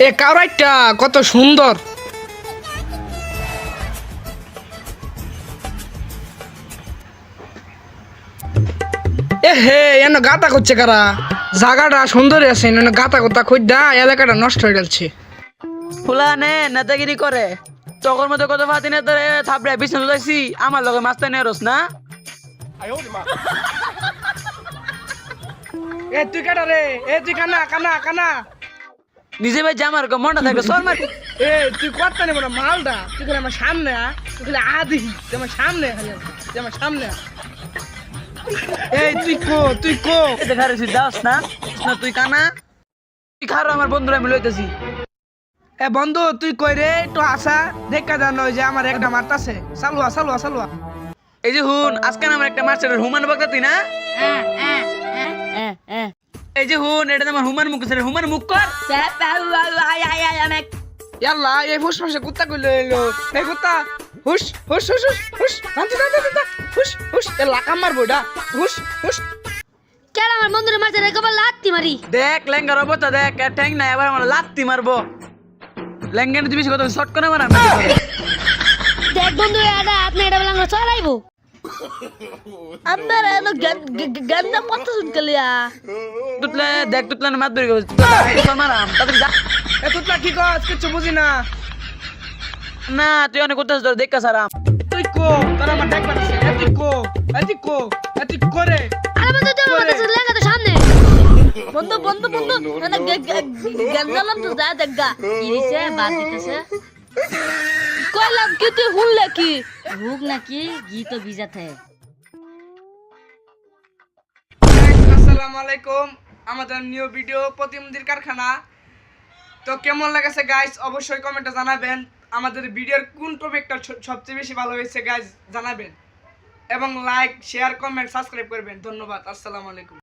এ কাউরাইটা কত সুন্দর। এ হে এন গাতা করছে কারা, জায়গাটা সুন্দর আছে, গাতা গোতা খুঁজা এলাকাটা নষ্ট হয়ে যাচ্ছে। ফুলা নে নেতাগিরি করে তখন মতো কত ফাতি নেতারে থাপড়ে বিছানা যাইছি আমার লগে মাস্তা নিয়ে রস না। এ তুই কাটা রে, এ তুই কানা কানা কানা। নিজে ভাই জামার মনটা থাকবে সর মার। এ তুই করতে নেব না মালটা, তুই খালি আমার সামনে আ, তুই খালি আদি তুই আমার সামনে, খালি তুই আমার সামনে আ। এই তুই কো, তুই কো দেখারে দাস না না তুই কানা তুই খারো আমার বন্ধুরা আমি লইতেছি। এ বন্ধু তুই কই রে, একটু আসা দেখা জানো যে আমার একটা মারতাছে, চালুয়া চালুয়া চালুয়া। এই যে হুন আজকে আমার একটা মাস্টার হুমান বকতা তুই না। এই যে হুন এটা আমার হুমান মুখ আছে হুমান মুখ কর। ইয়াল্লা এই ফুস ফুসে কুত্তা কইলো এলো, এই কুত্তা হুস হুস হুস হুস হুস নান্তি নান্তি নান্তি হুস হুস এ লাকাম মারবো এটা হুস হুস। কেন আমার বন্ধুরে মারতে রে কবার লাত্তি মারি। দেখ লেঙ্গার অবস্থা দেখ ঠ্যাং নাই আবার আমার লাত্তি মারবো। লেঙ্গা তুই বেশি কথা শর্ট করে মার। দেখ বন্ধু এটা আপনি এটা বলে আমরা চলাইবো। আপনার এলো গন্ধা পথ শুনকলিয়া তুতলে দেখ তুতলে মাত ধরে গেছে মারাম তাদের যা। এ তুতলা কি কস, কিছু বুঝি না। না তুই অনেক করতেছিস তোর দেখা সারাম। তুই কো তোর আমার ডাক পাঠাছে, এ তুই কো এ তুই কো এ তুই করে। আরে বন্ধু তোর মাথা লেঙ্গা তো সামনে। বন্ধু বন্ধু বন্ধু না গন্ধলাম তো যা দেখা কি হইছে বাদ দিতেছে। কইলাম কি তুই হুনলে কি ভুক নাকি গীত বিজাতে। আসসালামু আলাইকুম, আমাদের নিউ ভিডিও প্রতিমন্দির কারখানা। তো কেমন লাগেছে গাইস অবশ্যই কমেন্টে জানাবেন। আমাদের ভিডিওর কোন টপিকটা সবচেয়ে বেশি ভালো হয়েছে গাইস জানাবেন, এবং লাইক শেয়ার কমেন্ট সাবস্ক্রাইব করবেন। ধন্যবাদ, আসসালামু আলাইকুম।